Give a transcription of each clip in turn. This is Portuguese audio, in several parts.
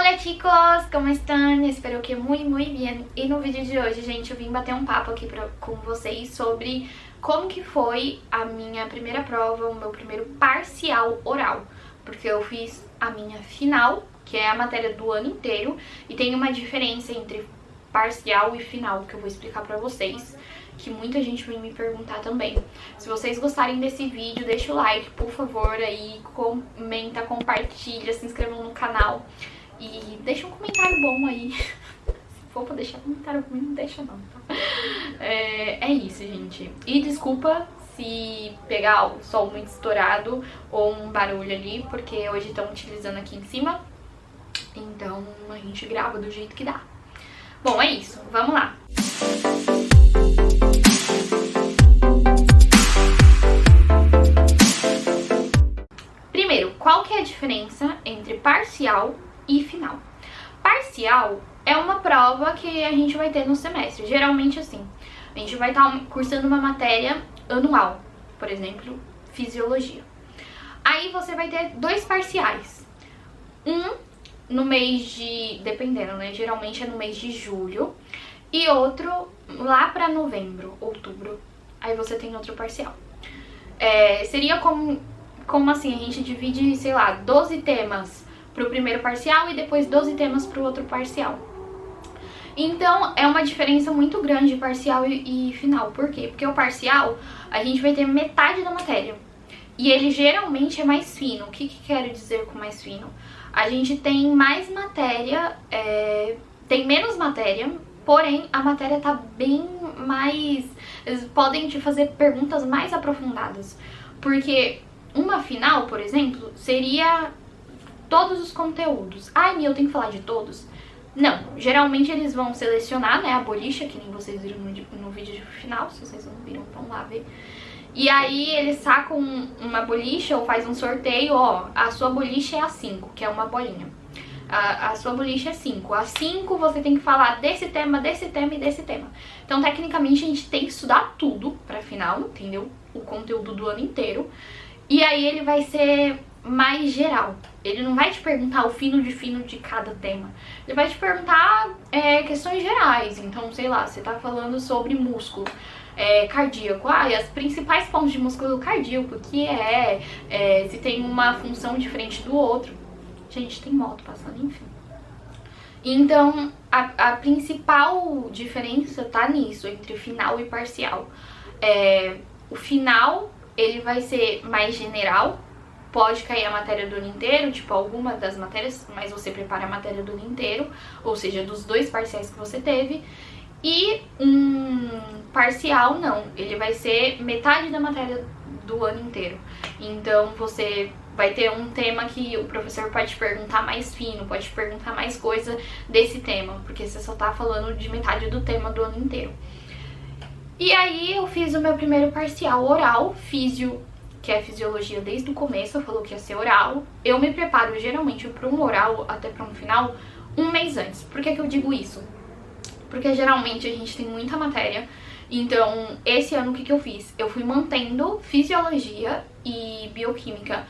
Hola chicos, como estão? Espero que muito bem. E no vídeo de hoje, gente, eu vim bater um papo aqui com vocês sobre como que foi a minha primeira prova, o meu primeiro parcial oral. Porque eu fiz a minha final, que é a matéria do ano inteiro, e tem uma diferença entre parcial e final que eu vou explicar pra vocês, que muita gente vem me perguntar também. Se vocês gostarem desse vídeo, deixa o like, por favor, aí, comenta, compartilha, se inscrevam no canal e deixa um comentário bom aí. Se for pra deixar comentário ruim, não deixa não, tá? É isso, gente. E desculpa se pegar o sol muito estourado ou um barulho ali, porque hoje estão utilizando aqui em cima, então a gente grava do jeito que dá. Bom, é isso, vamos lá. Primeiro, qual que é a diferença entre parcial e final? Parcial é uma prova que a gente vai ter no semestre, geralmente assim. A gente vai estar cursando uma matéria anual, por exemplo, fisiologia. Aí você vai ter dois parciais. Um no mês de... dependendo, né? Geralmente é no mês de julho. E outro lá pra novembro, outubro. Aí você tem outro parcial. Seria como assim, a gente divide, sei lá, 12 temas pro primeiro parcial e depois 12 temas pro outro parcial. Então, é uma diferença muito grande parcial e final. Por quê? Porque o parcial, a gente vai ter metade da matéria. E ele geralmente é mais fino. O que quero dizer com mais fino? A gente tem mais matéria, tem menos matéria, porém a matéria tá bem mais... Eles podem te fazer perguntas mais aprofundadas. Porque uma final, por exemplo, seria todos os conteúdos. Ai, Mia, eu tenho que falar de todos? Não, geralmente eles vão selecionar, né, a bolicha, que nem vocês viram no vídeo final, se vocês não viram, vão lá ver. E aí eles sacam uma bolicha ou faz um sorteio, ó, a sua bolicha é a 5, que é uma bolinha. A sua bolicha é 5. A 5 você tem que falar desse tema e desse tema. Então, tecnicamente, a gente tem que estudar tudo pra final, entendeu? O conteúdo do ano inteiro. E aí ele vai ser mais geral. Ele não vai te perguntar o fino de cada tema. Ele vai te perguntar questões gerais. Então, sei lá, você tá falando sobre músculo cardíaco. E as principais pontos de músculo cardíaco, que se tem uma função diferente do outro. Gente, tem moto passando, enfim. Então, a principal diferença tá nisso, entre final e parcial. O final, ele vai ser mais general. Pode cair a matéria do ano inteiro, tipo alguma das matérias, mas você prepara a matéria do ano inteiro, ou seja, dos dois parciais que você teve. E um parcial não, ele vai ser metade da matéria do ano inteiro. Então você vai ter um tema que o professor pode te perguntar mais fino, pode te perguntar mais coisa desse tema, porque você só tá falando de metade do tema do ano inteiro. E aí eu fiz o meu primeiro parcial oral, que é fisiologia desde o começo, falou que ia ser oral. Eu me preparo geralmente para um oral, até para um final, um mês antes. Por que eu digo isso? Porque geralmente a gente tem muita matéria. Então, esse ano o que eu fiz? Eu fui mantendo fisiologia e bioquímica.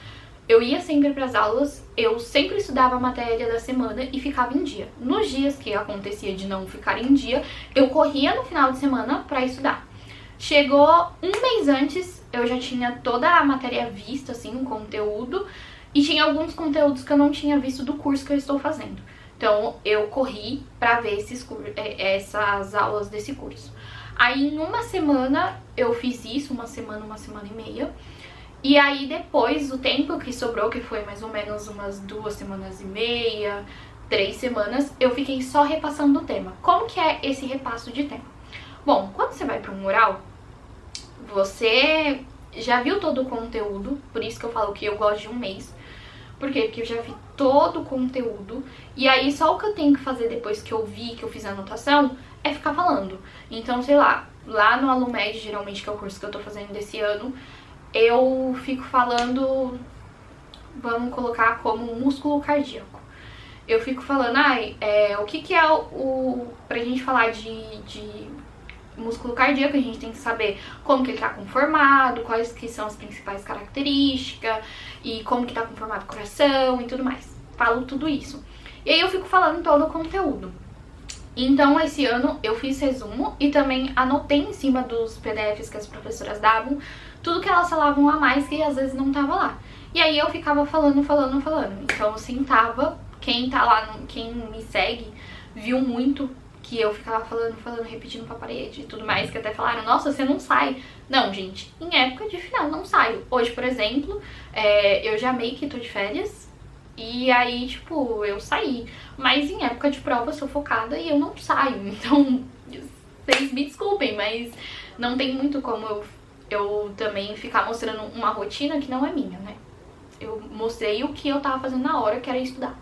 Eu ia sempre para as aulas, eu sempre estudava a matéria da semana e ficava em dia. Nos dias que acontecia de não ficar em dia, eu corria no final de semana para estudar. Chegou um mês antes, eu já tinha toda a matéria vista, assim, o conteúdo, e tinha alguns conteúdos que eu não tinha visto do curso que eu estou fazendo. Então, eu corri pra ver essas aulas desse curso. Aí, em uma semana, eu fiz isso, uma semana e meia. E aí, depois, o tempo que sobrou, que foi mais ou menos umas 2 semanas e meia, 3 semanas, eu fiquei só repassando o tema. Como que é esse repasso de tema? Bom, quando você vai para um oral, você já viu todo o conteúdo, por isso que eu falo que eu gosto de um mês. Por quê? Porque eu já vi todo o conteúdo, e aí só o que eu tenho que fazer depois que eu vi, que eu fiz a anotação, é ficar falando. Então, sei lá no Alumed, geralmente, que é o curso que eu tô fazendo desse ano, eu fico falando, vamos colocar como músculo cardíaco. Eu fico falando, o que é pra gente falar de músculo cardíaco, a gente tem que saber como que ele tá conformado, quais que são as principais características e como que tá conformado o coração e tudo mais. Falo tudo isso. E aí eu fico falando todo o conteúdo. Então, esse ano eu fiz resumo e também anotei em cima dos PDFs que as professoras davam tudo que elas falavam a mais que às vezes não tava lá. E aí eu ficava falando. Então eu sentava, quem tá lá, quem me segue, viu muito que eu ficava falando, repetindo pra parede e tudo mais, que até falaram, nossa, você não sai. Não, gente, em época de final não saio. Hoje, por exemplo, eu já meio que tô de férias. E aí, tipo, eu saí. Mas em época de prova eu sou focada e eu não saio. Então, vocês me desculpem, mas não tem muito como eu também ficar mostrando uma rotina que não é minha, né? Eu mostrei o que eu tava fazendo na hora, que era estudar.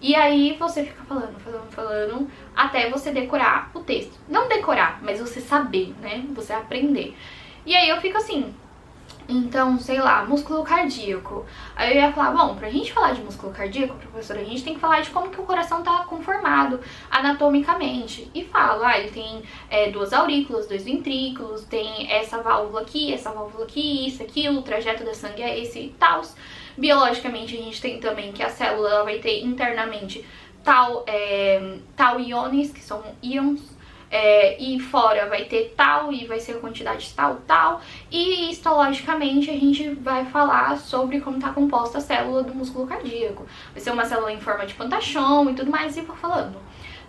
E aí você fica falando, até você decorar o texto. Não decorar, mas você saber, né? Você aprender. E aí eu fico assim... Então, sei lá, músculo cardíaco. Aí eu ia falar, bom, pra gente falar de músculo cardíaco, professora, a gente tem que falar de como que o coração tá conformado anatomicamente. E falo, ele tem 2 aurículas, 2 ventrículos, tem essa válvula aqui, isso, aquilo, o trajeto da sangue é esse e tal. Biologicamente, a gente tem também que a célula ela vai ter internamente tal íons, que são íons. E fora vai ter tal e vai ser a quantidade tal. E histologicamente a gente vai falar sobre como está composta a célula do músculo cardíaco. Vai ser uma célula em forma de pantachão e tudo mais, e vou falando.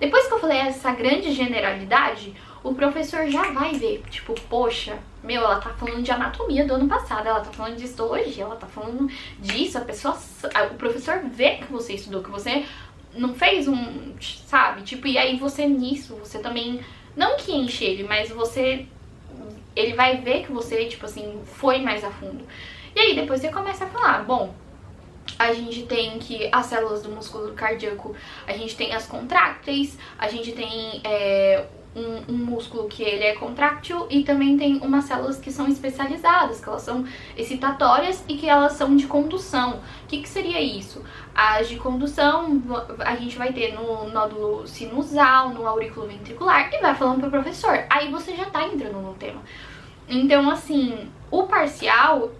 Depois que eu falei essa grande generalidade, o professor já vai ver, tipo, poxa, ela tá falando de anatomia do ano passado, ela tá falando de histologia, ela tá falando disso, o professor vê que você estudou, que você não fez sabe? Tipo, e aí você nisso, você também, não que enche ele, mas ele vai ver que você, tipo assim, foi mais a fundo. E aí depois você começa a falar, bom, a gente tem que as células do músculo cardíaco, a gente tem as contrácteis, a gente tem um músculo que ele é contráctil e também tem umas células que são especializadas, que elas são excitatórias e que elas são de condução. O que seria isso? As de condução a gente vai ter no nódulo sinusal, no aurículo ventricular e vai falando pro professor. Aí você já tá entrando no tema. Então, assim, o parcial,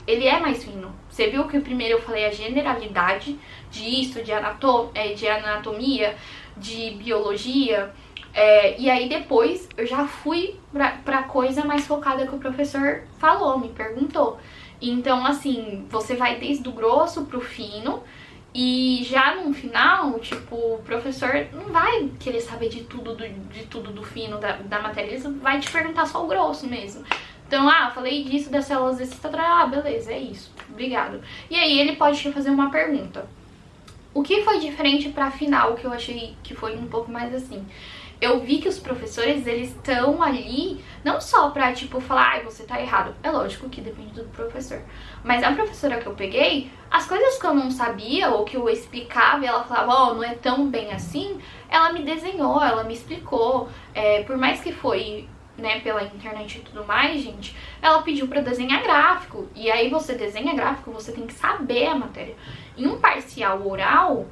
ele é mais fino. Você viu que primeiro eu falei a generalidade disso, de anatomia, de biologia, e aí depois eu já fui pra coisa mais focada que o professor falou, me perguntou. Então, assim, você vai desde o grosso pro fino e já no final, tipo, o professor não vai querer saber de tudo do fino da matéria, ele vai te perguntar só o grosso mesmo. Então, falei disso das células excitatórias, beleza, é isso, obrigado. E aí ele pode te fazer uma pergunta. O que foi diferente pra final, que eu achei que foi um pouco mais assim? Eu vi que os professores, eles estão ali não só pra, tipo, falar, você tá errado. É lógico que depende do professor. Mas a professora que eu peguei, as coisas que eu não sabia ou que eu explicava e ela falava, não é tão bem assim, ela me desenhou, ela me explicou. Por mais que foi, né, pela internet e tudo mais, gente, ela pediu pra desenhar gráfico. E aí você desenha gráfico, você tem que saber a matéria. Em um parcial oral...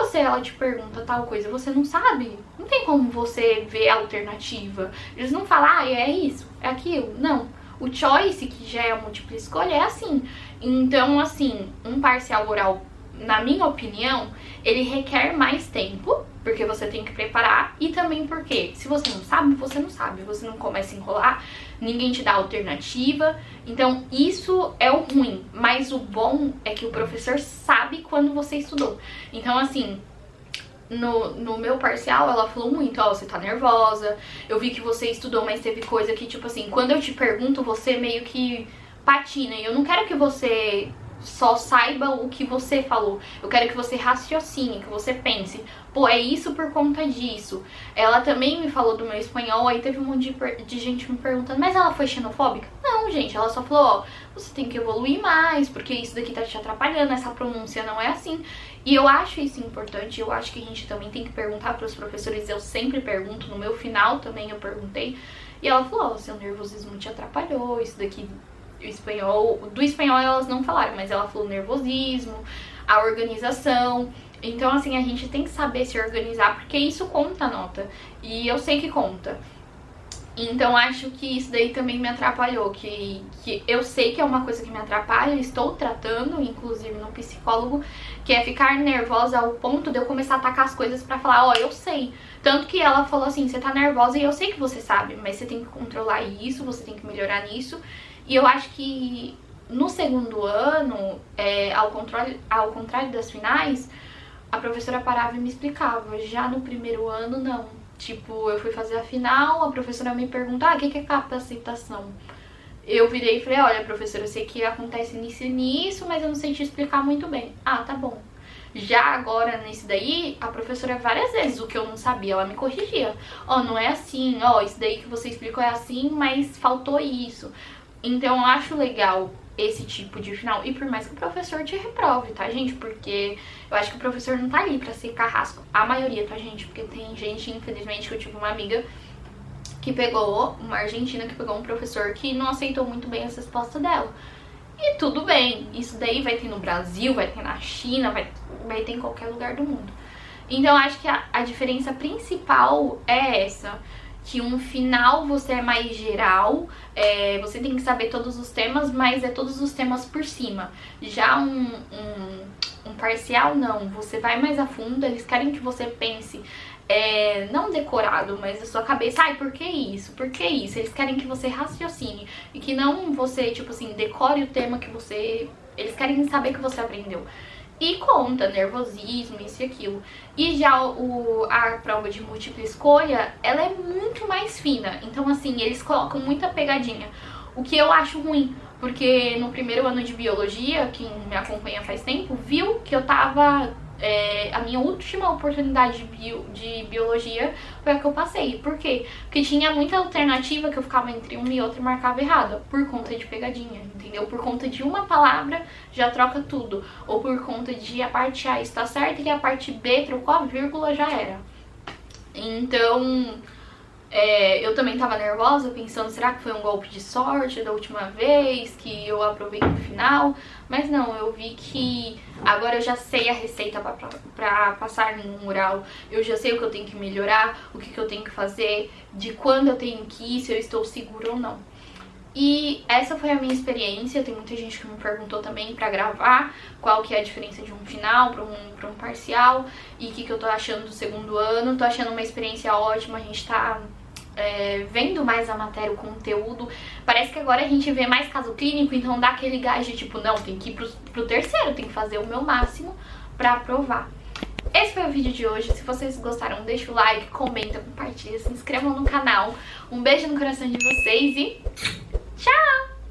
Se ela te pergunta tal coisa, você não sabe, não tem como você ver a alternativa. Eles não falam, é isso, é aquilo. Não. O choice, que já é a múltipla escolha, é assim. Então, assim, um parcial oral, na minha opinião, ele requer mais tempo, porque você tem que preparar, e também porque, se você não sabe, você não começa a enrolar, ninguém te dá alternativa. Então, isso é o ruim, mas o bom é que o professor sabe quando você estudou. Então, assim, no meu parcial, ela falou muito, você tá nervosa, eu vi que você estudou, mas teve coisa que, tipo assim, quando eu te pergunto, você meio que patina, e eu não quero que você só saiba o que você falou, eu quero que você raciocine, que você pense, é isso por conta disso. Ela também me falou do meu espanhol, aí teve um monte de gente me perguntando, mas ela foi xenofóbica? Não, gente, ela só falou, você tem que evoluir mais, porque isso daqui tá te atrapalhando, essa pronúncia não é assim. E eu acho isso importante, eu acho que a gente também tem que perguntar pros professores, eu sempre pergunto, no meu final também eu perguntei, e ela falou, seu nervosismo te atrapalhou, isso daqui... do espanhol elas não falaram, mas ela falou nervosismo, a organização. Então, assim, a gente tem que saber se organizar, porque isso conta a nota. E eu sei que conta. Então acho que isso daí também me atrapalhou, que eu sei que é uma coisa que me atrapalha, estou tratando, inclusive no psicólogo, que é ficar nervosa ao ponto de eu começar a atacar as coisas pra falar, ó, eu sei. Tanto que ela falou assim, você tá nervosa e eu sei que você sabe, mas você tem que controlar isso, você tem que melhorar nisso. E eu acho que no segundo ano, ao contrário das finais, a professora parava e me explicava. Já no primeiro ano, não. Tipo, eu fui fazer a final, a professora me perguntou, o que é capacitação? Eu virei e falei, olha, professora, eu sei que acontece nisso e nisso, mas eu não sei te explicar muito bem. Ah, tá bom. Já agora, nesse daí, a professora várias vezes, o que eu não sabia, ela me corrigia. Ó, não é assim, ó, isso daí que você explicou é assim, mas faltou isso. Então, eu acho legal esse tipo de final. E por mais que o professor te reprove, tá, gente? Porque eu acho que o professor não tá ali pra ser carrasco. A maioria, tá, gente? Porque tem gente, infelizmente, que eu tive uma amiga que pegou, uma argentina que pegou um professor que não aceitou muito bem essa resposta dela. E tudo bem, isso daí vai ter no Brasil, vai ter na China, vai ter em qualquer lugar do mundo. Então, acho que a diferença principal é essa. Que um final você é mais geral, você tem que saber todos os temas, mas é todos os temas por cima. Já um parcial, não, você vai mais a fundo, eles querem que você pense, não decorado, mas na sua cabeça, ai, por que isso? Por que isso? Eles querem que você raciocine e que não você, tipo assim, decore o tema que você... Eles querem saber que você aprendeu. E conta, nervosismo, isso e aquilo. E já a prova de múltipla escolha, ela é muito mais fina. Então, assim, eles colocam muita pegadinha. O que eu acho ruim, porque no primeiro ano de biologia, quem me acompanha faz tempo, viu que eu tava... a minha última oportunidade de biologia foi a que eu passei. Por quê? Porque tinha muita alternativa que eu ficava entre uma e outra e marcava errada. Por conta de pegadinha, entendeu? Por conta de uma palavra já troca tudo. Ou por conta de a parte A está certa e a parte B trocou a vírgula, já era. Então... eu também tava nervosa, pensando, será que foi um golpe de sorte da última vez, que eu aprovei no final? Mas não, eu vi que agora eu já sei a receita pra passar no mural, eu já sei o que eu tenho que melhorar, o que eu tenho que fazer, de quando eu tenho que ir, se eu estou segura ou não. E essa foi a minha experiência, tem muita gente que me perguntou também pra gravar qual que é a diferença de um final pra um parcial e o que eu tô achando do segundo ano. Tô achando uma experiência ótima, a gente tá vendo mais a matéria, o conteúdo. Parece que agora a gente vê mais caso clínico, então dá aquele gás de tipo, não, tem que ir pro terceiro, tem que fazer o meu máximo pra aprovar. Esse foi o vídeo de hoje. Se vocês gostaram, deixa o like, comenta, compartilha, se inscrevam no canal. Um beijo no coração de vocês e tchau!